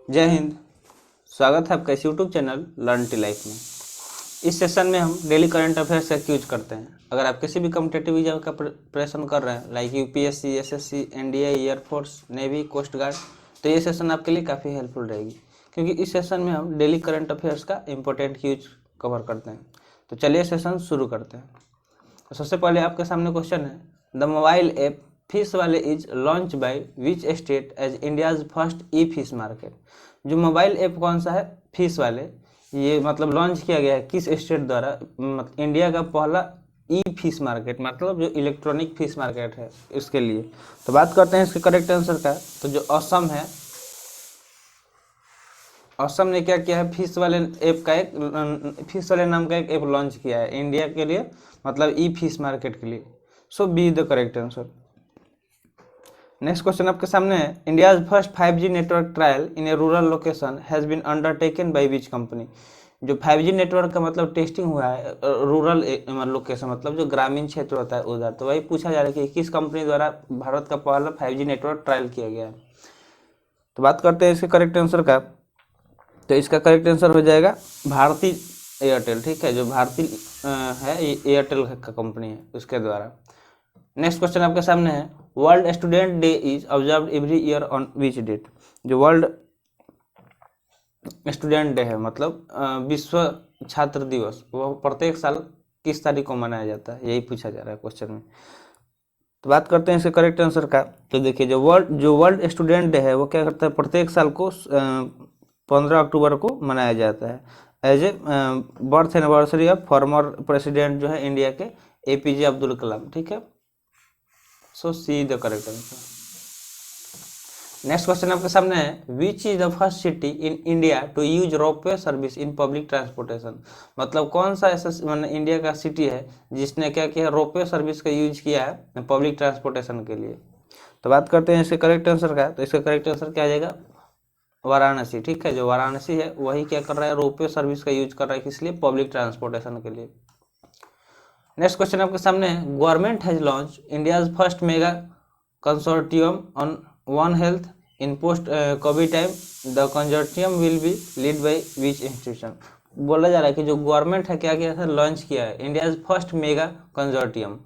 जय हिंद। स्वागत है आपका इस YouTube channel learn to life में। इस सेशन में हम डेली करंट अफेयर्स का यूज करते हैं। अगर आप किसी भी कॉम्पिटेटिव एग्जाम का प्रिपरेशन कर रहे हैं like UPSC, SSC, NDA, air force, navy, coast guard, तो ये सेशन आपके लिए काफ़ी हेल्पफुल रहेगी, क्योंकि इस सेशन में हम डेली करंट अफेयर्स का इंपॉर्टेंट यूज कवर करते हैं। तो चलिए सेशन शुरू करते हैं। तो सबसे पहले आपके सामने क्वेश्चन है, द मोबाइल ऐप फिश वाले is launched by which state as India's first e fish market. जो मोबाइल ऐप कौन सा है फिश वाले, ये मतलब लॉन्च किया गया है किस स्टेट द्वारा, इंडिया का पहला ई फिश मार्केट, मतलब जो इलेक्ट्रॉनिक फिश मार्केट है इसके लिए। तो बात करते हैं इसके करेक्ट आंसर का। तो जो असम है, असम ने क्या किया है, फिश वाले ऐप का एक फिश वाले नाम का एक ऐप लॉन्च किया है इंडिया के लिए, मतलब ई फिश मार्केट के लिए। So B the correct answer. Next question आपके सामने है, India's first 5G network trial in a rural location has been undertaken by which company. जो 5G नेटवर्क का मतलब टेस्टिंग हुआ है रूरल लोकेशन, मतलब जो ग्रामीण क्षेत्र होता है उधर, तो वही पूछा जा रहा है कि किस कंपनी द्वारा भारत का पहला 5G नेटवर्क ट्रायल किया गया है। तो बात करते हैं इसके करेक्ट आंसर का। तो इसका करेक्ट आंसर हो जाएगा भारती एयरटेल। ठीक है, जो भारती है एयरटेल का कंपनी है उसके द्वारा। नेक्स्ट क्वेश्चन आपके सामने है, world student day is observed every year on which date. जो वर्ल्ड स्टूडेंट डे है, मतलब विश्व छात्र दिवस, वो प्रत्येक साल किस तारीख को मनाया जाता है, यही पूछा जा रहा है क्वेश्चन में। तो बात करते हैं इसके करेक्ट आंसर का। तो देखिए, जो वर्ल्ड स्टूडेंट डे है वो क्या करता है, प्रत्येक साल को 15 अक्टूबर को मनाया जाता है as a birth anniversary of former president जो है इंडिया के, एपीजे अब्दुल कलाम। ठीक है, so C the correct answer. Next question आपके सामने है, which is the first city in India to use ropeway service in public transportation. मतलब कौन सा ऐसा मतलब इंडिया का सिटी है जिसने क्या किया, रोपवे सर्विस का यूज किया है पब्लिक ट्रांसपोर्टेशन के लिए। तो बात करते हैं इसके करेक्ट आंसर का। तो इसका करेक्ट आंसर क्या आ जाएगा, वाराणसी। ठीक है, जो वाराणसी है वही क्या कर रहा है, रोपवे सर्विस का यूज कर रहा है, किस लिए, पब्लिक ट्रांसपोर्टेशन के लिए। नेक्स्ट क्वेश्चन आपके सामने है, government has launch India's first mega consortium on one health in post Covid time, the consortium will be lead by which institution. बोला जा रहा है कि जो गवर्नमेंट है क्या किया था, लॉन्च किया है India's first mega consortium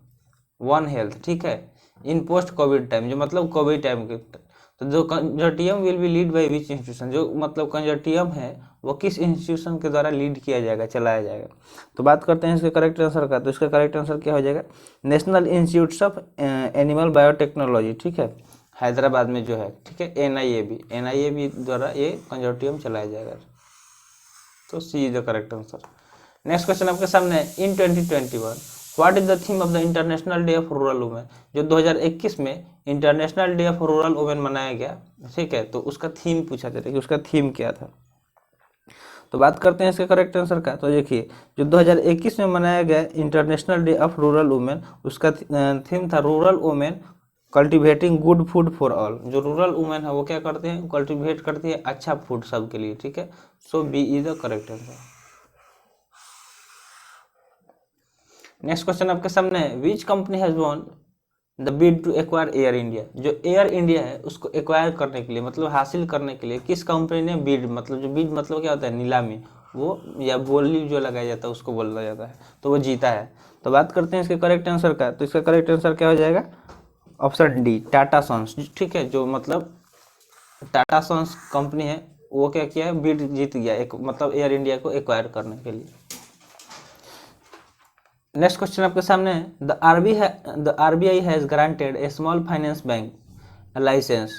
one health. ठीक है, इन पोस्ट कोविड टाइम, जो मतलब कोविड टाइम के। तो जो consortium will be lead by which institution, जो मतलब कंसोर्टियम है वो किस इंस्टीट्यूशन के द्वारा लीड किया जाएगा, चलाया जाएगा। तो बात करते हैं इसके करेक्ट आंसर का। तो इसका करेक्ट आंसर क्या हो जाएगा, national institutes of animal biotechnology. ठीक है, हैदराबाद में जो है। ठीक है, एनआईएबी द्वारा ये कंसोर्टियम चलाया जाएगा। तो C is the correct answer. Next question आपके सामने है, in 2021 what is the theme of the international day of rural women. जो 2021 में international day of rural women मनाया गया, ठीक है, तो उसका थीम पूछा जा रहा है कि उसका थीम क्या था। तो बात करते हैं इसके करेक्ट आंसर का। तो देखिए, जो 2021 में मनाया गया international day of rural women, उसका थीम था rural women cultivating good food for all. जो रूरल वुमेन है वो क्या करते हैं, कल्टिवेट करती है अच्छा फूड सबके लिए। ठीक है, so B is the correct answer. Next question आपके सामने है, which company has won the bid to acquire Air India. जो एयर इंडिया है उसको एक्वायर करने के लिए, मतलब हासिल करने के लिए, किस कंपनी ने बिड, मतलब जो बिड मतलब क्या होता है, नीलामी, वो या बोली जो लगाया जाता है उसको बोला जाता है, तो वो जीता है। तो बात करते हैं इसके करेक्ट आंसर का। तो इसका करेक्ट आंसर क्या हो जाएगा, ऑप्शन डी, टाटा सन्स। ठीक है, जो मतलब टाटा सन्स कंपनी है वो क्या किया है, बिड जीत गया एक, मतलब एयर इंडिया को एक्वायर करने के लिए। नेक्स्ट क्वेश्चन आपके सामने है, the RBI has granted a small finance bank license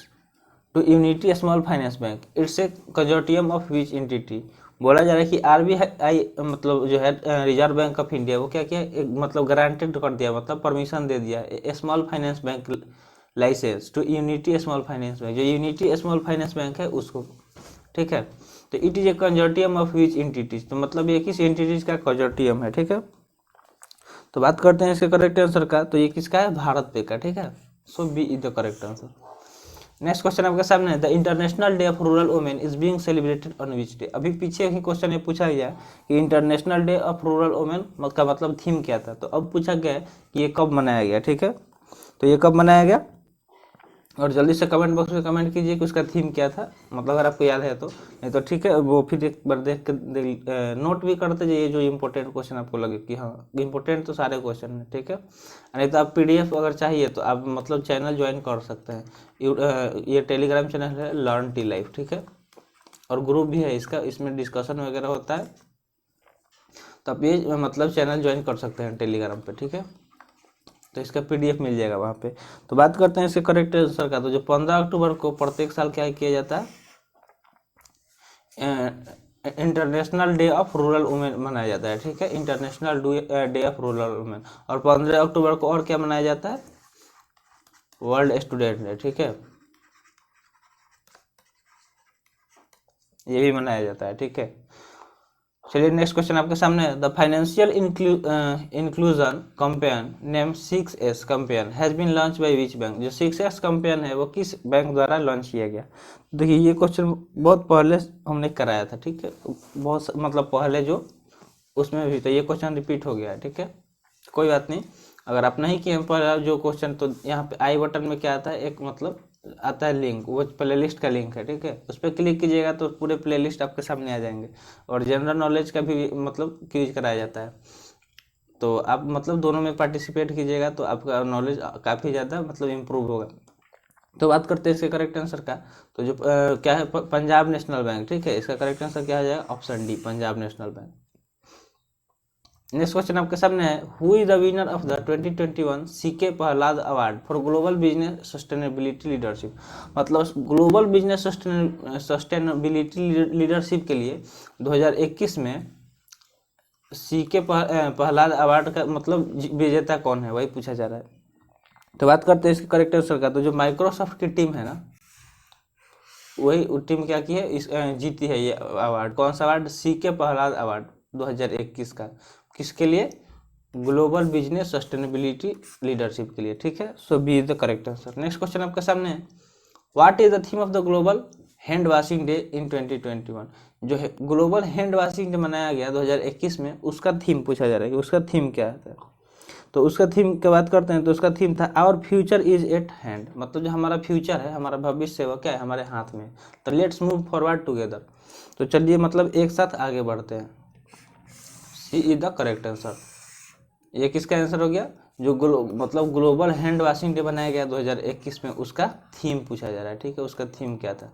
to Unity Small finance Bank, it's a consortium of which entity. बोला जा रहा है कि आरबीआई मतलब जो है रिजर्व बैंक ऑफ इंडिया, वो क्या किया, मतलब गारंटेड कर दिया, मतलब परमिशन दे दिया small finance bank license to Unity Small finance Bank. जो यूनिटी स्मॉल फाइनेंस बैंक है उसको। ठीक है, तो it is a consortium of which entities, तो मतलब ये किस एंटिटीज का कंजोर्टियम है। ठीक है, तो बात करते हैं इसके करेक्ट आंसर का। तो ये किसका है, भारत पे का। ठीक है, so B is the correct answer. Next question आपके सामने है, the international day of rural women is being celebrated on which day. अभी पीछे ही क्वेश्चन ये पूछा गया कि international day of rural women का मतलब थीम क्या था, तो अब पूछा गया है कि ये कब मनाया गया। ठीक है, तो ये कब मनाया गया, और जल्दी से कमेंट बॉक्स में कमेंट कीजिए कि उसका थीम क्या था, मतलब अगर आपको याद है तो, नहीं तो ठीक है वो फिर एक बार देख कर नोट भी करते जाइए जो इम्पोर्टेंट क्वेश्चन आपको लगे कि हाँ इम्पोर्टेंट तो सारे क्वेश्चन हैं, ठीक है। नहीं तो आप पीडीएफ अगर चाहिए तो आप मतलब चैनल ज्वाइन कर सकते हैं, ये टेलीग्राम चैनल है लर्न टी लाइफ, ठीक है, और ग्रुप भी है इसका, इसमें डिस्कशन वगैरह होता है, तो आप ये मतलब चैनल ज्वाइन कर सकते हैं टेलीग्राम पे, ठीक है। तो इसका पीडीएफ मिल जाएगा वहाँ पे। तो बात करते हैं इसके करेक्ट आंसर का, तो जो 15 अक्टूबर को प्रत्येक साल क्या किया जाता है, international day of rural women मनाया जाता है, ठीक है, international day of rural women. और 15 अक्टूबर को और क्या मनाया जाता है, वर्ल्ड स्टूडेंट डे, ठीक है, ये भी मनाया जाता है, ठीक है। चलिए नेक्स्ट क्वेश्चन आपके सामने है, the financial inclusion campaign name 6S campaign has been launched by which bank. जो 6S कैंपेन है वो किस बैंक द्वारा लॉन्च किया गया। देखिए ये क्वेश्चन बहुत पहले हमने कराया था, ठीक है, बहुत मतलब पहले जो उसमें भी, तो ये क्वेश्चन रिपीट हो गया है, ठीक है, कोई बात नहीं। अगर आप नहीं किए पहले जो क्वेश्चन, तो यहाँ पे आई बटन में क्या आता है, एक मतलब आता है लिंक, वो प्लेलिस्ट का लिंक है, ठीक है, उस पर क्लिक कीजिएगा तो पूरे प्लेलिस्ट आपके सामने आ जाएंगे। और जनरल नॉलेज का भी मतलब क्विज कराया जाता है, तो आप मतलब दोनों में पार्टिसिपेट कीजिएगा तो आपका नॉलेज काफ़ी ज़्यादा मतलब इम्प्रूव होगा। तो बात करते हैं इसके करेक्ट आंसर का, तो जो क्या है, पंजाब नेशनल बैंक, ठीक है, इसका करेक्ट आंसर क्या आ जाएगा, option D, Punjab national bank. Next question आपके सामने है, who is the winner of the 2021 C K Prahalad award for global business sustainability leadership. मतलब ग्लोबल बिजनेस सस्टेनेबिलिटी लीडरशिप के लिए 2021 में सीके प्रहलाद अवार्ड का मतलब विजेता कौन है, वही पूछा जा रहा है। तो बात करते हैं इसके करेक्ट आंसर का, तो जो माइक्रोसॉफ्ट की टीम है ना, वही टीम क्या की है, इस जीती है ये अवार्ड। कौन सा अवार्ड, सीके प्रहलाद अवार्ड 2021 का, किसके लिए, ग्लोबल बिजनेस सस्टेनेबिलिटी लीडरशिप के लिए, ठीक है। So B is the correct answer. Next question आपके सामने है, what is the theme of the global hand washing day in 2021। जो है ग्लोबल हैंड वॉशिंग डे मनाया गया 2021 में, उसका थीम पूछा जा रहा है कि उसका थीम क्या है। तो उसका थीम की बात करते हैं, तो उसका थीम था our future is at hand, मतलब जो हमारा फ्यूचर है, हमारा भविष्य वो क्या है, हमारे हाथ में। तो लेट्स मूव फॉरवर्ड टुगेदर। तो चलिए मतलब एक साथ आगे बढ़ते हैं, सी इज द करेक्ट आंसर। ये किसका आंसर हो गया, जो मतलब ग्लोबल हैंड वॉशिंग डे बनाया गया 2021 में, उसका थीम पूछा जा रहा है, ठीक है, उसका थीम क्या था।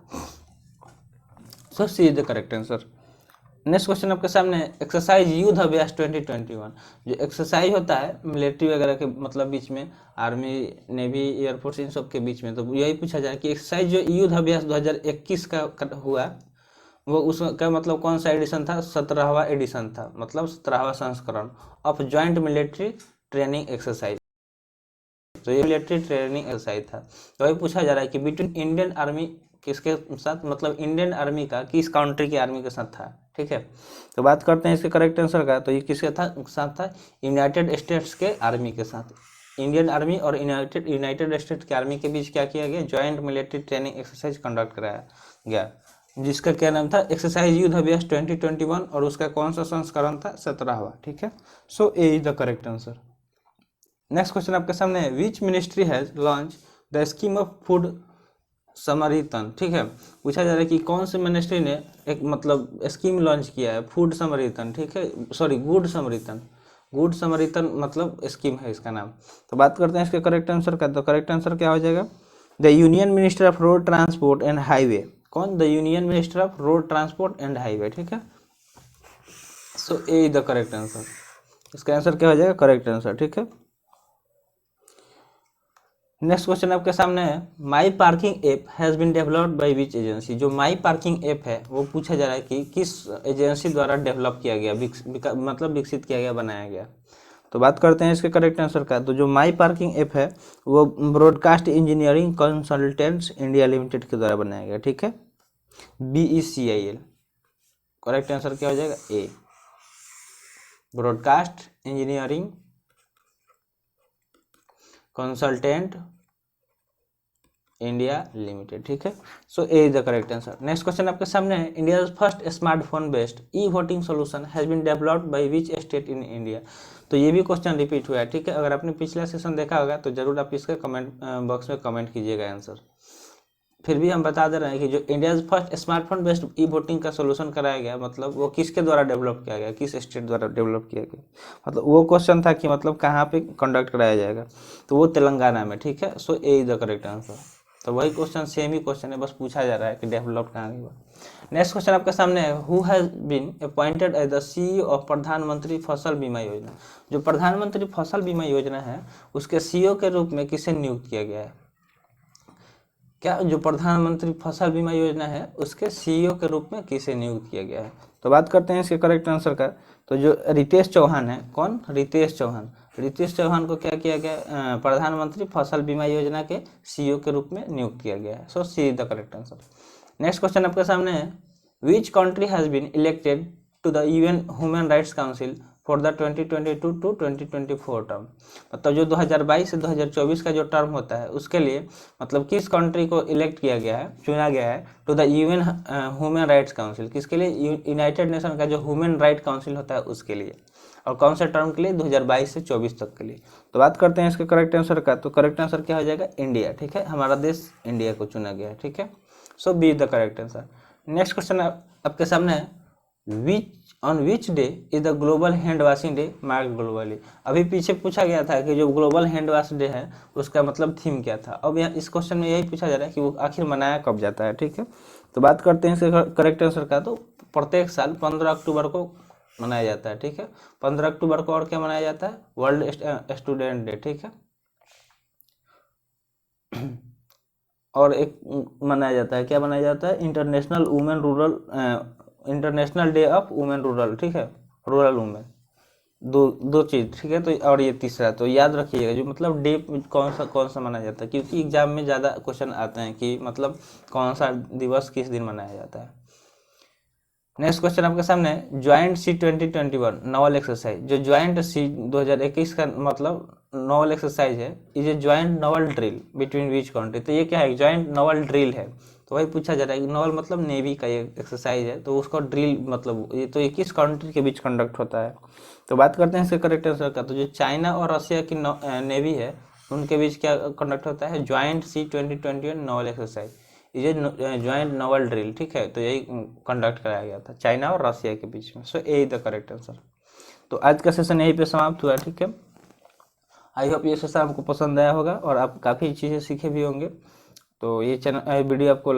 So C is the correct answer. Next question आपके सामने, एक्सरसाइज युद्ध अभ्यास 2021। जो एक्सरसाइज होता है मिलिट्री वगैरह के मतलब बीच में, आर्मी नेवी एयरफोर्स इन सब के बीच में, तो यही पूछा जाए कि एक्सरसाइज जो युद्ध अभ्यास 2021 का हुआ, वो उसका मतलब कौन सा एडिशन था, 17वां एडिशन था, मतलब 17वां संस्करण of joint military training exercise. तो ये मिलिट्री ट्रेनिंग एक्सरसाइज था। तो वही पूछा जा रहा है कि बिटवीन इंडियन आर्मी किसके साथ, मतलब इंडियन आर्मी का किस कंट्री की आर्मी के साथ था, ठीक है। तो बात करते हैं इसके करेक्ट आंसर का, तो ये किसके साथ था, यूनाइटेड स्टेट्स के आर्मी के साथ। इंडियन आर्मी और यूनाइटेड स्टेट्स के आर्मी के बीच क्या किया गया, joint military training exercise conduct कराया गया, जिसका क्या नाम था, एक्सरसाइज युद्ध अभ्यास 2021, और उसका कौन सा संस्करण था, 17वां, ठीक है। So A is the correct answer. Next question आपके सामने है, which ministry has launch the scheme of food samaritan, ठीक है, पूछा जा रहा है कि कौन से मिनिस्ट्री ने एक मतलब स्कीम लॉन्च किया है, फूड समरीतन, ठीक है, सॉरी गुड समरीतन, गुड समरीतन मतलब स्कीम है इसका नाम। तो बात करते हैं इसके करेक्ट आंसर का, तो करेक्ट आंसर क्या हो जाएगा, the union minister of road transport and highway. कौन, the union minister of road transport and highway, ठीक है। So A is the correct answer, इसका आंसर क्या हो जाएगा, करेक्ट आंसर, ठीक है। नेक्स्ट क्वेश्चन आपके सामने है, my parking app has been developed by which agency. जो माई पार्किंग ऐप है वो पूछा जा रहा है कि किस एजेंसी द्वारा डेवलप किया गया, मतलब विकसित किया गया, बनाया गया। तो बात करते हैं इसके करेक्ट आंसर का, तो जो माई पार्किंग ऐप है वो broadcast engineering consultants India limited के द्वारा बनाया गया, ठीक है, BECIL। करेक्ट आंसर क्या हो जाएगा, A, broadcast engineering consultant India limited, ठीक है। So A is the correct answer. Next question आपके सामने है, India first smartphone based e voting solution has been developed by which state in India. तो ये भी क्वेश्चन रिपीट हुआ है, ठीक है, अगर आपने पिछला सेशन देखा होगा तो जरूर आप इसका कमेंट बॉक्स में कमेंट कीजिएगा आंसर। फिर भी हम बता दे रहे हैं कि जो India first smartphone based e voting का सोल्यूशन कराया गया, मतलब वो किसके द्वारा डेवलप किया गया, किस स्टेट द्वारा डेवलप किया गया, मतलब वो क्वेश्चन था कि मतलब कहाँ पे कंडक्ट कराया जाएगा, तो वो तेलंगाना में, ठीक है। So A is the correct answer. तो वही क्वेश्चन, सेम ही क्वेश्चन है, बस पूछा जा रहा है कि डेवलप कहाँ हुआ। नेक्स्ट क्वेश्चन आपके सामने है, who has been appointed as the CEO of Pradhan Mantri Fasal बीमा योजना। जो प्रधानमंत्री फसल बीमा योजना है उसके सीईओ के रूप में किसे नियुक्त किया गया है? क्या जो प्रधानमंत्री फसल बीमा योजना है उसके सीईओ के रूप में किसे नियुक्त किया गया है? तो बात करते हैं इसके करेक्ट आंसर का। तो जो रितेश चौहान है, कौन? रितेश चौहान। रितेश चौहान को क्या किया गया? प्रधानमंत्री फसल बीमा योजना के सीईओ के रूप में नियुक्त किया गया है। So C is the correct answer. Next question आपके सामने है, which country has been elected to the UN human rights council for the 2022 to 2024 term. मतलब जो 2022 से 2024 का जो टर्म होता है उसके लिए मतलब किस कंट्री को इलेक्ट किया गया है, चुना गया है to the UN human rights council, किसके लिए? यूनाइटेड नेशन का जो ह्यूमन राइट काउंसिल होता है उसके लिए। और कौन से टर्म के लिए? 2022 से 24 तक के लिए। तो बात करते हैं इसके करेक्ट आंसर का। तो करेक्ट आंसर क्या हो जाएगा? इंडिया, ठीक है। हमारा देश इंडिया को चुना गया है, ठीक है। So B the correct answer. Next question आपके सामने है, which day is the global hand washing day marked globally. अभी पीछे पूछा गया था कि जो ग्लोबल हैंड वॉश डे है उसका मतलब थीम क्या था। अब यहाँ इस क्वेश्चन में यही पूछा जा रहा है कि वो आखिर मनाया कब जाता है, ठीक है। तो बात करते हैं इसके करेक्ट आंसर का। तो प्रत्येक साल 15 अक्टूबर को मनाया जाता है, ठीक है। 15 अक्टूबर को और क्या मनाया जाता है? वर्ल्ड स्टूडेंट डे, ठीक है। और एक मनाया जाता है, क्या मनाया जाता है? International international day of women rural, ठीक है, रूरल वुमेन। दो चीज, ठीक है। तो और ये तीसरा, तो याद रखिएगा जो मतलब डे कौन सा मनाया जाता है, क्योंकि एग्जाम में ज़्यादा क्वेश्चन आते हैं कि मतलब कौन सा दिवस किस दिन मनाया जाता है। नेक्स्ट क्वेश्चन आपके सामने है, ज्वाइंट सी 2021 नॉवल एक्सरसाइज। जो ज्वाइंट सी 2021 का मतलब नॉवल एक्सरसाइज है, ये joint novel drill between which country. तो ये क्या है? ज्वाइंट नॉवल ड्रिल है। तो वही पूछा जा रहा है कि नॉवल मतलब नेवी का ये एक्सरसाइज है, तो उसका ड्रिल मतलब ये तो 21 कंट्री के बीच कंडक्ट होता है। तो बात करते हैं इसके करेक्ट आंसर का। तो जो चाइना और रशिया की नेवी है उनके बीच क्या कंडक्ट होता है? ज्वाइंट सी 2021 नॉवल एक्सरसाइज, ये ज्वाइंट नॉवल ड्रिल, ठीक है। तो यही कंडक्ट कराया गया था चाइना और रशिया के बीच में। सो ए द करेक्ट आंसर। तो आज का सेशन यहीं पे समाप्त हुआ, ठीक है। आई होप ये सेशन आपको पसंद आया होगा और आप काफ़ी चीज़ें सीखे भी होंगे। तो ये चैनल वीडियो आपको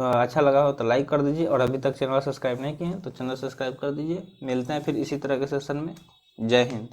अच्छा लगा हो तो लाइक कर दीजिए, और अभी तक चैनल सब्सक्राइब नहीं किए हैं तो चैनल सब्सक्राइब कर दीजिए। मिलते हैं फिर इसी तरह के सेशन में। जय हिंद।